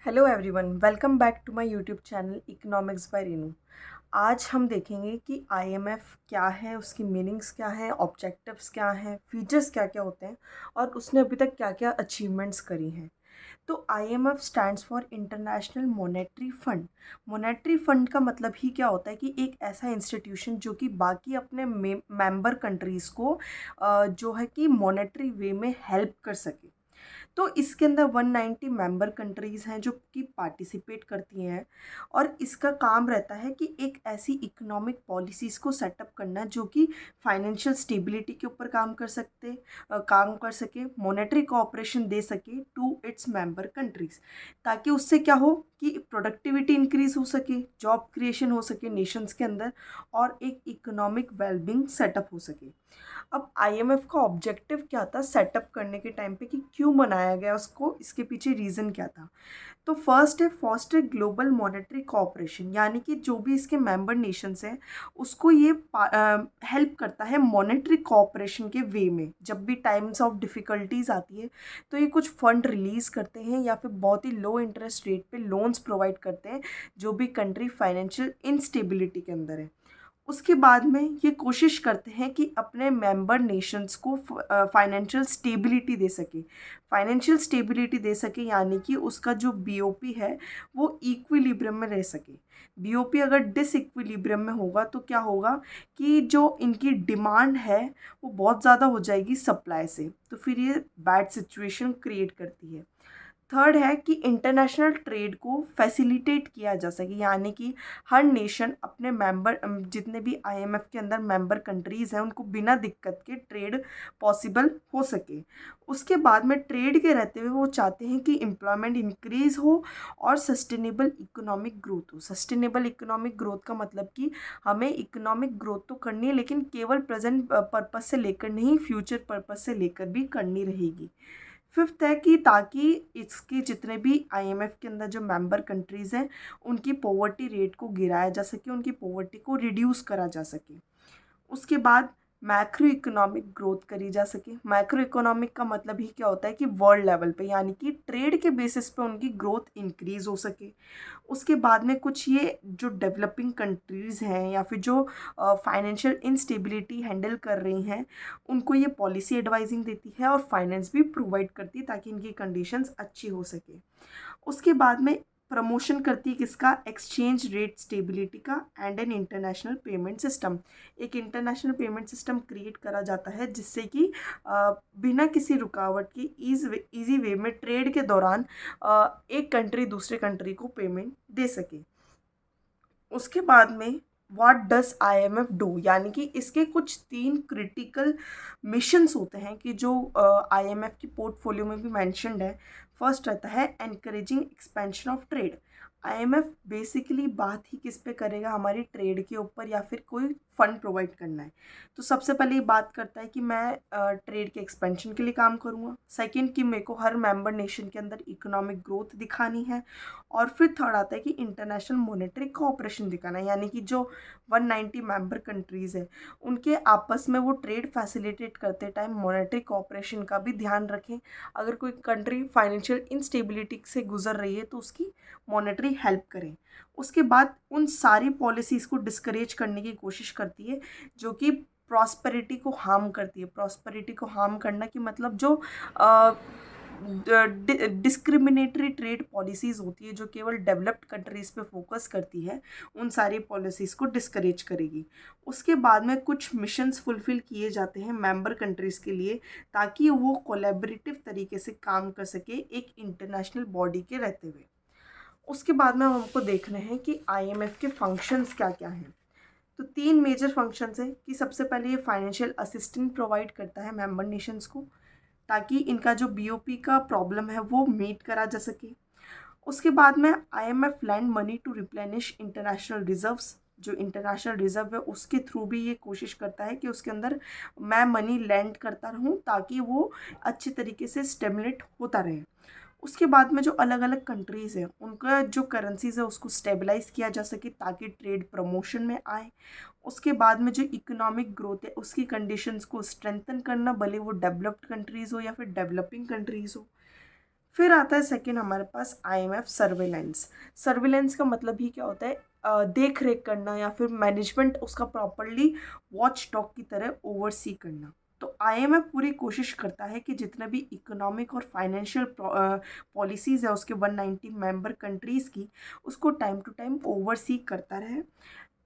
Hello everyone, welcome back to my YouTube channel economics by Renu. आज हम देखेंगे कि आईएमएफ क्या है, उसकी मीनिंग्स क्या है, ऑब्जेक्टिव्स क्या हैं, फीचर्स क्या क्या होते हैं और उसने अभी तक क्या क्या अचीवमेंट्स करी हैं। तो IMF stands for international monetary fund. Monetary fund का मतलब ही क्या होता है कि एक ऐसा इंस्टीट्यूशन जो कि बाकी अपने मेंबर कंट्रीज़ को जो है कि मॉनेटरी वे में हेल्प कर सके। तो इसके अंदर 190 मेंबर कंट्रीज़ हैं जो कि पार्टिसिपेट करती हैं और इसका काम रहता है कि एक ऐसी इकोनॉमिक पॉलिसीज़ को सेटअप करना जो कि फाइनेंशियल स्टेबिलिटी के ऊपर काम कर सके, मॉनेटरी कोऑपरेशन दे सके टू इट्स मेंबर कंट्रीज़, ताकि उससे क्या हो कि प्रोडक्टिविटी इंक्रीज़ हो सके, जॉब क्रिएशन हो सके नेशंस के अंदर और एक इकोनॉमिक वेलबींग सेटअप हो सके। अब आईएमएफ का ऑब्जेक्टिव क्या था सेटअप करने के टाइम पे कि क्यों बनाया गया उसको, इसके पीछे रीज़न क्या था। तो फर्स्ट है फॉस्टर ग्लोबल मॉनेटरी कोऑपरेशन, यानी कि जो भी इसके मेंबर नेशंस हैं उसको ये हेल्प करता है मॉनेटरी कोऑपरेशन के वे में। जब भी टाइम्स ऑफ डिफ़िकल्टीज आती है तो ये कुछ फंड रिलीज़ करते हैं या फिर बहुत ही लो इंटरेस्ट रेट पे लोन्स प्रोवाइड करते हैं जो भी कंट्री फाइनेंशियल इंस्टेबिलिटी के अंदर है। उसके बाद में ये कोशिश करते हैं कि अपने मेंबर नेशंस को फाइनेंशियल स्टेबिलिटी दे सके। फाइनेंशियल स्टेबिलिटी दे सके यानी कि उसका जो बीओपी है वो इक्विलिब्रियम में रह सके। बीओपी अगर डिसइक्विलिब्रियम में होगा तो क्या होगा कि जो इनकी डिमांड है वो बहुत ज़्यादा हो जाएगी सप्लाई से, तो फिर ये बैड सिचुएशन क्रिएट करती है। थर्ड है कि इंटरनेशनल ट्रेड को फैसिलिटेट किया जा सके, यानी कि हर नेशन अपने मेंबर जितने भी आईएमएफ के अंदर मेंबर कंट्रीज़ हैं उनको बिना दिक्कत के ट्रेड पॉसिबल हो सके। उसके बाद में ट्रेड के रहते हुए वो चाहते हैं कि एम्प्लॉयमेंट इंक्रीज़ हो और सस्टेनेबल इकोनॉमिक ग्रोथ हो। सस्टेनेबल इकोनॉमिक ग्रोथ का मतलब कि हमें इकोनॉमिक ग्रोथ तो करनी है लेकिन केवल प्रेजेंट पर्पस से लेकर नहीं, फ्यूचर पर्पस से लेकर भी करनी रहेगी। फिफ्थ है कि ताकि इसके जितने भी आईएमएफ के अंदर जो मेंबर कंट्रीज़ हैं उनकी पॉवर्टी रेट को गिराया जा सके, उनकी पॉवर्टी को रिड्यूस करा जा सके। उसके बाद मैक्रो इकोनॉमिक ग्रोथ करी जा सके। मैक्रो इकोनॉमिक का मतलब ही क्या होता है कि वर्ल्ड लेवल पे, यानी कि ट्रेड के बेसिस पे उनकी ग्रोथ इंक्रीज हो सके। उसके बाद में कुछ ये जो डेवलपिंग कंट्रीज़ हैं या फिर जो फाइनेंशियल इंस्टेबिलिटी हैंडल कर रही हैं उनको ये पॉलिसी एडवाइजिंग देती है और फाइनेंस भी प्रोवाइड करती है ताकि इनकी कंडीशंस अच्छी हो सके। उसके बाद में प्रमोशन करती है किसका, एक्सचेंज रेट स्टेबिलिटी का and an international payment system. एक इंटरनेशनल पेमेंट सिस्टम क्रिएट करा जाता है जिससे कि बिना किसी रुकावट की ईजी वे में ट्रेड के दौरान एक कंट्री दूसरे कंट्री को पेमेंट दे सके। उसके बाद में व्हाट डज आईएमएफ डू, यानी कि इसके कुछ तीन क्रिटिकल मिशंस होते हैं कि जो आईएमएफ की पोर्टफोलियो में भी मैंशनड है। फर्स्ट रहता है encouraging expansion of trade. IMF basically बात ही किस पे करेगा, हमारी ट्रेड के ऊपर या फिर कोई फंड प्रोवाइड करना है। तो सबसे पहले ये बात करता है कि मैं ट्रेड के एक्सपेंशन के लिए काम करूँगा। सेकंड कि मेरे को हर मेंबर नेशन के अंदर इकोनॉमिक ग्रोथ दिखानी है। और फिर थर्ड आता है कि इंटरनेशनल मॉनेटरी कोऑपरेशन दिखाना है, यानी कि जो 190 मेंबर कंट्रीज़ है उनके आपस में वो ट्रेड फैसिलिटेट करते टाइम मॉनेटरी कोऑपरेशन का भी ध्यान रखें। अगर कोई कंट्री फाइनेंशियल इंस्टेबिलिटी से गुजर रही है तो उसकी मॉनेटरी हेल्प करें। उसके बाद उन सारी पॉलिसीज़ को डिस्करेज करने की कोशिश करती है जो कि प्रॉस्पेरिटी को हार्म करती है। प्रॉस्पेरिटी को हार्म करना की मतलब जो डिस्क्रिमिनेटरी ट्रेड पॉलिसीज़ होती है जो केवल डेवलप्ड कंट्रीज़ पे फोकस करती है, उन सारी पॉलिसीज़ को डिस्करेज करेगी। उसके बाद में कुछ मिशंस फुलफ़िल किए जाते हैं मेंबर कंट्रीज़ के लिए ताकि वो कोलैबोरेटिव तरीके से काम कर सके एक इंटरनेशनल बॉडी के रहते हुए। उसके बाद में हमको देखना है कि आईएमएफ के फंक्शंस क्या क्या हैं। तो तीन मेजर फंक्शंस हैं कि सबसे पहले ये फाइनेंशियल असिस्टेंस प्रोवाइड करता है मेंबर नेशंस को ताकि इनका जो बीओपी का प्रॉब्लम है वो मीट करा जा सके। उसके बाद में IMF lend money to replenish international reserves. जो इंटरनेशनल रिजर्व है उसके थ्रू भी ये कोशिश करता है कि उसके अंदर मैं मनी लैंड करता रहूं ताकि वो अच्छे तरीके से स्टेमुलेट होता रहे। उसके बाद में जो अलग अलग कंट्रीज़ हैं उनका जो करेंसीज है उसको स्टेबलाइज किया जा सके ताकि ट्रेड प्रमोशन में आए। उसके बाद में जो इकोनॉमिक ग्रोथ है उसकी कंडीशंस को स्ट्रेंथन करना, भले वो डेवलप्ड कंट्रीज़ हो या फिर डेवलपिंग कंट्रीज़ हो। फिर आता है सेकंड हमारे पास आईएमएफ सर्वेलेंस। सर्वेलेंस का मतलब ही क्या होता है, देख रेख करना या फिर मैनेजमेंट उसका प्रॉपरली वॉच डॉग की तरह ओवरसी करना। तो आईएमएफ पूरी कोशिश करता है कि जितने भी इकोनॉमिक और फाइनेंशियल पॉलिसीज़ है उसके 190 मेंबर कंट्रीज़ की, उसको टाइम टू टाइम ओवरसी करता रहे।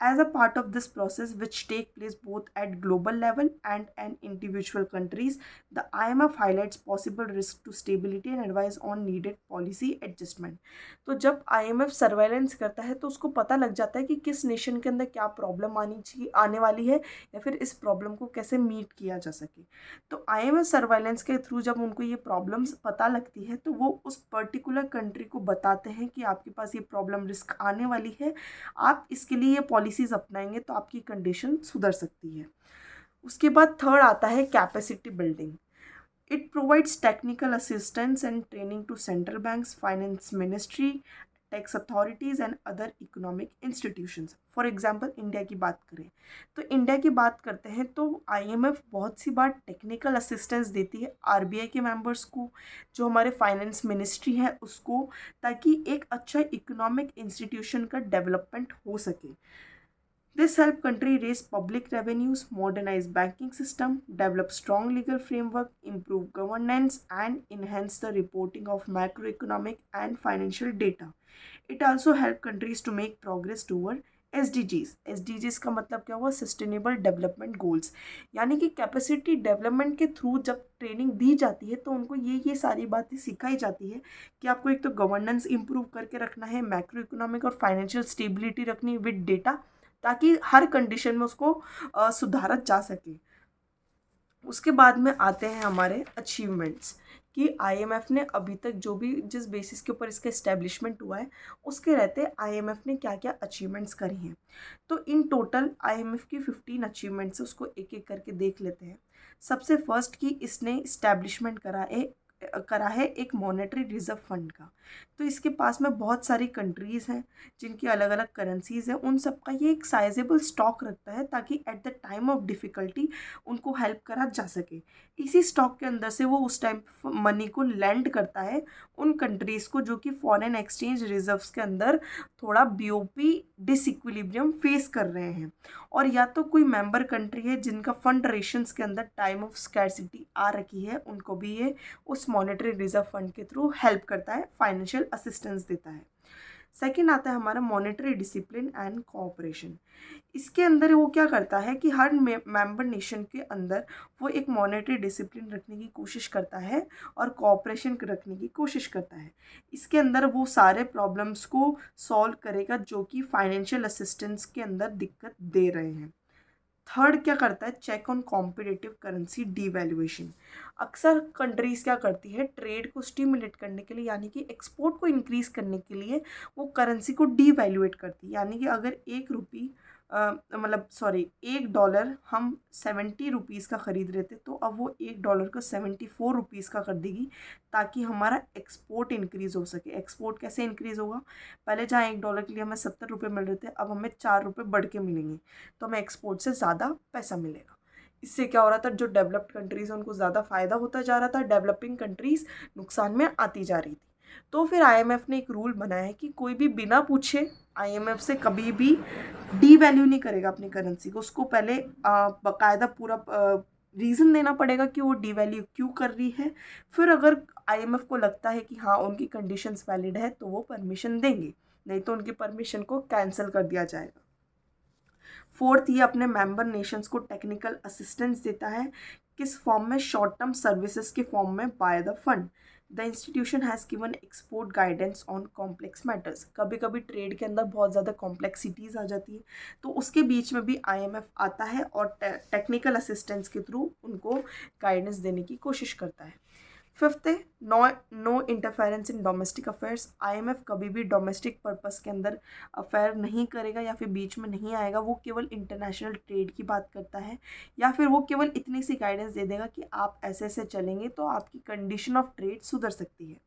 As a part of this process, which take place both at global level and an individual countries, the IMF highlights possible risk to stability and advise on needed policy adjustment. तो जब IMF surveillance करता है तो उसको पता लग जाता है कि किस नेशन के अंदर क्या प्रॉब्लम आनी चाहिए, आने वाली है, या फिर इस प्रॉब्लम को कैसे मीट किया जा सके। तो IMF सर्वेलेंस के थ्रू जब उनको ये प्रॉब्लम्स पता लगती है तो वो उस पर्टिकुलर कंट्री को बताते हैं कि आपके पास ये प्रॉब्लम रिस्क आने वाली है, आप इसके लिए ये पॉलिसीज़ अपनाएंगे तो आपकी कंडीशन सुधर सकती है। उसके बाद थर्ड आता है capacity building. It provides technical assistance and training to central banks, finance ministry, tax authorities and other economic institutions. For example India की बात करें तो इंडिया की बात करते हैं तो आईएमएफ बहुत सी बार टेक्निकल असिस्टेंस देती है आरबीआई के मेंबर्स को, जो हमारे फाइनेंस मिनिस्ट्री है उसको, ताकि एक अच्छा इकोनॉमिक इंस्टीट्यूशन का डेवलपमेंट हो सके। This help country raise public revenues, modernize banking system, develop strong legal framework, improve governance, and enhance the reporting of macroeconomic and financial data. It also help countries to make progress toward SDGs. SDGs का मतलब क्या हुआ, sustainable development goals. यानी कि capacity development के through जब training दी जाती है तो उनको ये सारी बातें सिखाई जाती है कि आपको एक तो गवर्नेंस इंप्रूव करके रखना है, मैक्रो इकोनॉमिक और फाइनेंशियल स्टेबिलिटी रखनी है विद डेटा, ताकि हर कंडीशन में उसको सुधारा जा सके। उसके बाद में आते हैं हमारे अचीवमेंट्स कि आईएमएफ ने अभी तक जो भी जिस बेसिस के ऊपर इसका इस्टेब्लिशमेंट हुआ है उसके रहते आईएमएफ ने क्या क्या अचीवमेंट्स करी हैं। तो इन टोटल आईएमएफ की 15 अचीवमेंट्स, उसको एक एक करके देख लेते हैं। सबसे फर्स्ट कि इसने इस्टेब्लिशमेंट करा है एक मॉनेटरी रिजर्व फंड का। तो इसके पास में बहुत सारी कंट्रीज़ हैं जिनकी अलग अलग करेंसीज़ हैं, उन सब का ये एक साइजेबल स्टॉक रखता है ताकि eight the time of difficulty उनको हेल्प करा जा सके। इसी स्टॉक के अंदर से वो उस टाइम मनी को लैंड करता है उन कंट्रीज़ को जो कि फॉरेन एक्सचेंज रिजर्व्स के अंदर थोड़ा बीओपी डिसइक्विलिब्रियम फेस कर रहे हैं, और या तो कोई मेंबर कंट्री है जिनका फंड रेशंस के अंदर टाइम ऑफ स्कैरसिटी आ रखी है, उनको भी ये उस मॉनेटरी रिजर्व फंड के थ्रू हेल्प करता है, फाइनेंशियल असिस्टेंस देता है। सेकेंड आता है हमारा मॉनेटरी डिसिप्लिन एंड कोऑपरेशन। इसके अंदर वो क्या करता है कि हर मेंबर नेशन के अंदर वो एक मॉनेटरी डिसिप्लिन रखने की कोशिश करता है और कोऑपरेशन रखने की कोशिश करता है। इसके अंदर वो सारे प्रॉब्लम्स को सॉल्व करेगा जो कि फाइनेंशियल असिस्टेंस के अंदर दिक्कत दे रहे हैं। थर्ड क्या करता है, check on competitive currency devaluation. अक्सर कंट्रीज़ क्या करती है, ट्रेड को स्टिमुलेट करने के लिए यानी कि एक्सपोर्ट को इंक्रीज़ करने के लिए वो करेंसी को डीवैल्यूएट करती है। यानी कि अगर $1 हम 70 रुपीज़ का ख़रीद रहे थे तो अब वो $1 को 74 रुपीज़ का कर देगी ताकि हमारा एक्सपोर्ट इंक्रीज़ हो सके। एक्सपोर्ट कैसे इंक्रीज़ होगा, पहले जहाँ $1 के लिए हमें 70 रुपये मिल रहे थे अब हमें 4 रुपये बढ़ के मिलेंगे, तो हमें एक्सपोर्ट से ज़्यादा पैसा मिलेगा। इससे क्या हो रहा था, जो डेवलप्ड कंट्रीज़ हैं उनको ज़्यादा फ़ायदा होता जा रहा था, डेवलपिंग कंट्रीज़ नुकसान में आती जा रही थी। तो फिर आईएमएफ ने एक रूल बनाया है कि कोई भी बिना पूछे आईएमएफ से कभी भी डीवैल्यू नहीं करेगा अपनी करेंसी को। उसको पहले बाकायदा पूरा रीज़न देना पड़ेगा कि वो डीवैल्यू क्यों कर रही है। फिर अगर आईएमएफ को लगता है कि हाँ उनकी कंडीशंस वैलिड है तो वो परमिशन देंगे, नहीं तो उनकी परमिशन को कैंसिल कर दिया जाएगा। फोर्थ, ये अपने मेंबर नेशंस को टेक्निकल असिस्टेंस देता है, किस फॉर्म में, शॉर्ट टर्म सर्विसेज के फॉर्म में by the fund. The institution has given export guidance on complex matters. कभी कभी ट्रेड के अंदर बहुत ज़्यादा कॉम्प्लेक्सिटीज़ आ जाती है तो उसके बीच में भी आईएमएफ आता है और टेक्निकल असिस्टेंस के थ्रू उनको गाइडेंस देने की कोशिश करता है। फिफ्थ है no interference in domestic affairs. IMF कभी भी डोमेस्टिक पर्पस के अंदर अफेयर नहीं करेगा या फिर बीच में नहीं आएगा, वो केवल इंटरनेशनल ट्रेड की बात करता है, या फिर वो केवल इतनी सी गाइडेंस दे देगा कि आप ऐसे ऐसे चलेंगे तो आपकी कंडीशन ऑफ ट्रेड सुधर सकती है।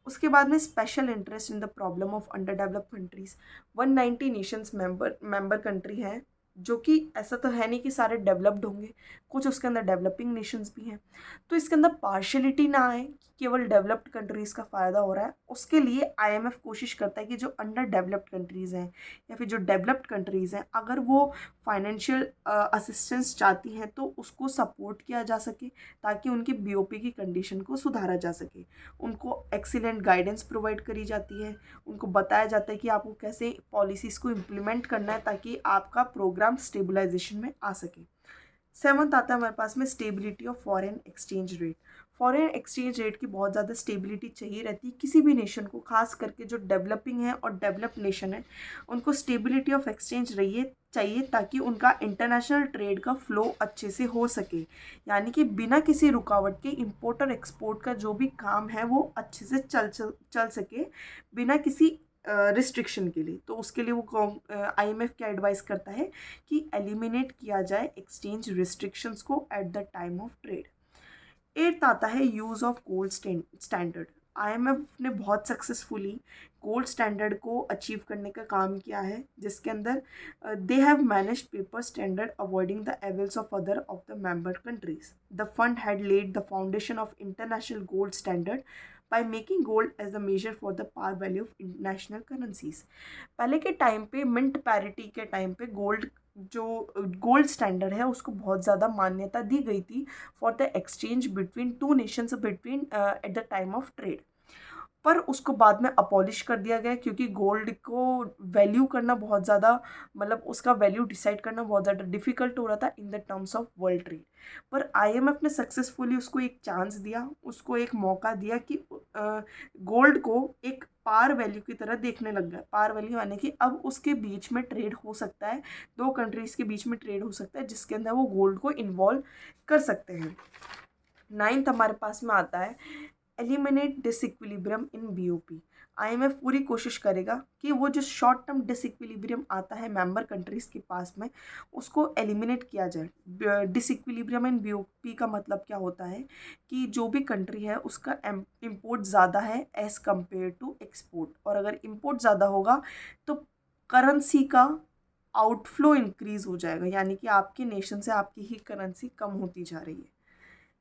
उसके बाद में special interest in the problem of under developed countries. 190 Nations member country हैं जो कि ऐसा तो है नहीं कि सारे डेवलप्ड होंगे, कुछ उसके अंदर डेवलपिंग नेशंस भी हैं। तो इसके अंदर पार्शलिटी ना आए कि केवल डेवलप्ड कंट्रीज़ का फ़ायदा हो रहा है। उसके लिए आईएमएफ कोशिश करता है कि जो अंडर डेवलप्ड कंट्रीज़ हैं या फिर जो डेवलप्ड कंट्रीज़ हैं, अगर वो फाइनेंशियल असिस्टेंस चाहती हैं तो उसको सपोर्ट किया जा सके, ताकि उनकी बीओपी की कंडीशन को सुधारा जा सके। उनको एक्सीलेंट गाइडेंस प्रोवाइड करी जाती है, उनको बताया जाता है कि आपको कैसे पॉलिसीज़ को इम्प्लीमेंट करना है ताकि आपका प्रोग्राम स्टेबलाइजेशन में आ सके। सेवन्थ आता है हमारे पास में stability of foreign exchange rate. Foreign exchange rate की बहुत ज़्यादा स्टेबिलिटी चाहिए रहती है किसी भी नेशन को, खास करके जो डेवलपिंग है और डेवलप्ड नेशन है, उनको स्टेबिलिटी ऑफ एक्सचेंज रही चाहिए ताकि उनका इंटरनेशनल ट्रेड का फ़्लो अच्छे से हो सके। यानी कि बिना किसी रुकावट के इंपोर्ट और एक्सपोर्ट का जो भी काम है वो अच्छे से चल सके, बिना किसी रिस्ट्रिक्शन के लिए। तो उसके लिए वो आईएमएफ क्या एडवाइस करता है कि एलिमिनेट किया जाए एक्सचेंज रिस्ट्रिक्शंस को at the time of trade. Eighth आता है use of gold standard. IMF ने बहुत सक्सेसफुली गोल्ड स्टैंडर्ड को अचीव करने का काम किया है, जिसके अंदर they have managed paper standard avoiding the evils of other of the member countries. The fund had led the foundation of international gold standard by making gold as the measure for the par value of international currencies. पहले के time पे mint parity के time पे जो gold standard है उसको बहुत ज़्यादा मान्यता दी गई थी for the exchange between two nations between eight the time of trade. पर उसको बाद में अबॉलिश कर दिया गया क्योंकि गोल्ड को वैल्यू करना बहुत ज़्यादा, मतलब उसका वैल्यू डिसाइड करना बहुत ज़्यादा डिफिकल्ट हो रहा था in the terms of world trade. पर आईएमएफ ने सक्सेसफुली उसको एक चांस दिया, उसको एक मौका दिया कि गोल्ड को एक पार वैल्यू की तरह देखने लग गया। पार वैल्यू यानी कि अब उसके बीच में ट्रेड हो सकता है, दो कंट्रीज़ के बीच में ट्रेड हो सकता है जिसके अंदर वो गोल्ड को इन्वॉल्व कर सकते हैं। नाइन्थ हमारे पास में आता है एलिमिनेट डिसइक्विलिब्रियम इन बीओपी। आईएमएफ पूरी कोशिश करेगा कि वो जो शॉर्ट टर्म डिसइक्विलिब्रियम आता है मेंबर कंट्रीज़ के पास में, उसको एलिमिनेट किया जाए। डिसइक्विलिब्रियम इन बीओपी का मतलब क्या होता है कि जो भी कंट्री है उसका इम्पोर्ट ज़्यादा है एज़ कम्पेयर टू एक्सपोर्ट, और अगर इम्पोर्ट ज़्यादा होगा तो करेंसी का आउटफ्लो इंक्रीज़ हो जाएगा, यानी कि आपके नेशन से आपकी ही करेंसी कम होती जा रही है।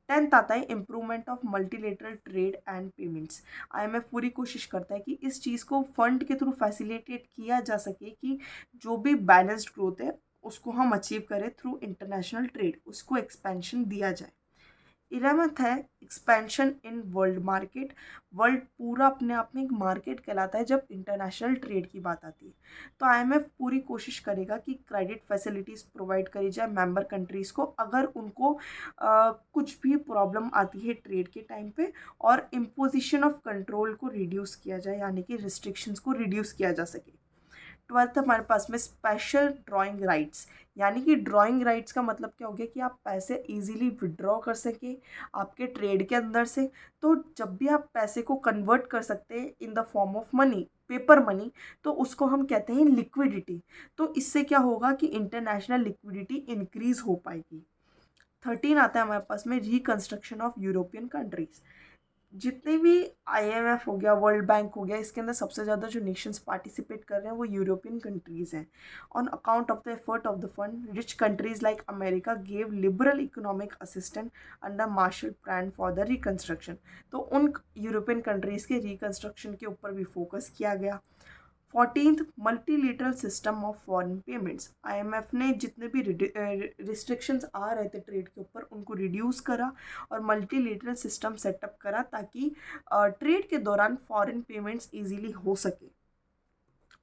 टेंथ आता है improvement of multilateral trade and payments. IMF पूरी कोशिश करता है कि इस चीज़ को फंड के थ्रू फैसिलिटेट किया जा सके कि जो भी बैलेंस्ड ग्रोथ है उसको हम अचीव करें थ्रू इंटरनेशनल ट्रेड, उसको एक्सपेंशन दिया जाए। 11th है expansion in world market. World पूरा अपने आप में एक मार्केट कहलाता है जब इंटरनेशनल ट्रेड की बात आती है। तो आईएमएफ पूरी कोशिश करेगा कि क्रेडिट फैसिलिटीज़ प्रोवाइड करी जाए मेंबर कंट्रीज़ को अगर उनको कुछ भी प्रॉब्लम आती है ट्रेड के टाइम पे, और इम्पोजिशन ऑफ कंट्रोल को रिड्यूस किया जाए, यानी कि रिस्ट्रिक्शंस को रिड्यूस किया जा सके। 12th हमारे पास में स्पेशल ड्राइंग राइट्स, यानी कि ड्राइंग राइट्स का मतलब क्या हो गया कि आप पैसे इजीली विड्रॉ कर सके आपके ट्रेड के अंदर से। तो जब भी आप पैसे को कन्वर्ट कर सकते हैं in the form of money, paper money, तो उसको हम कहते हैं लिक्विडिटी। तो इससे क्या होगा कि इंटरनेशनल लिक्विडिटी इंक्रीज हो पाएगी। 13 आता है हमारे पास में रिकंस्ट्रक्शन ऑफ यूरोपियन कंट्रीज। जितने भी आईएमएफ हो गया, वर्ल्ड बैंक हो गया, इसके अंदर सबसे ज़्यादा जो नेशंस पार्टिसिपेट कर रहे हैं वो यूरोपियन कंट्रीज़ हैं। On account of the effort of the fund, rich countries like America gave liberal economic assistance under Marshall plan for the reconstruction. तो उन यूरोपियन कंट्रीज़ के रिकंस्ट्रक्शन के ऊपर भी फोकस किया गया। 14th multilateral system of foreign payments. IMF ने जितने भी रिस्ट्रिक्शंस आ रहे थे ट्रेड के ऊपर उनको रिड्यूस करा और मल्टीलेटरल सिस्टम सेटअप करा ताकि ट्रेड के दौरान फॉरेन पेमेंट्स इजीली हो सके।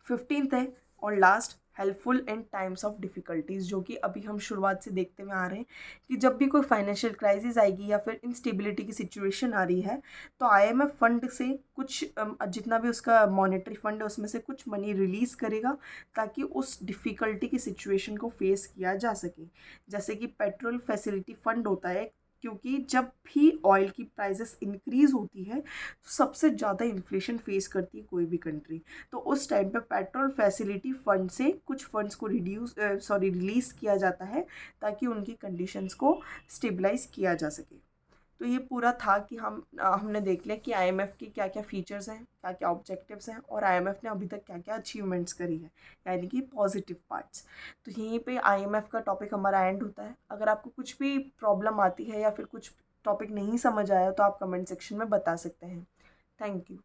15th है और last helpful in times of difficulties, जो कि अभी हम शुरुआत से देखते हुए आ रहे हैं कि जब भी कोई फाइनेंशियल क्राइसिस आएगी या फिर इंस्टेबिलिटी की सिचुएशन आ रही है तो आईएमएफ फंड से कुछ जितना भी उसका मॉनेटरी फंड है उसमें से कुछ मनी रिलीज़ करेगा ताकि उस डिफ़िकल्टी की सिचुएशन को फेस किया जा सके। जैसे कि पेट्रोल फैसिलिटी फंड होता है, क्योंकि जब भी ऑयल की प्राइसेस इंक्रीज़ होती है तो सबसे ज़्यादा इन्फ्लेशन फेस करती है कोई भी कंट्री। तो उस टाइम पे पेट्रोल फैसिलिटी फंड से कुछ फंड्स को रिलीज़ किया जाता है ताकि उनकी कंडीशंस को स्टेबलाइज किया जा सके। तो ये पूरा था कि हमने देख लिया कि आईएमएफ के क्या क्या फीचर्स हैं, क्या क्या ऑब्जेक्टिव्स हैं, और आईएमएफ ने अभी तक क्या क्या अचीवमेंट्स करी है, यानी कि पॉजिटिव पार्ट्स। तो यहीं पे आईएमएफ का टॉपिक हमारा एंड होता है। अगर आपको कुछ भी प्रॉब्लम आती है या फिर कुछ टॉपिक नहीं समझ आया तो आप कमेंट सेक्शन में बता सकते हैं। Thank you.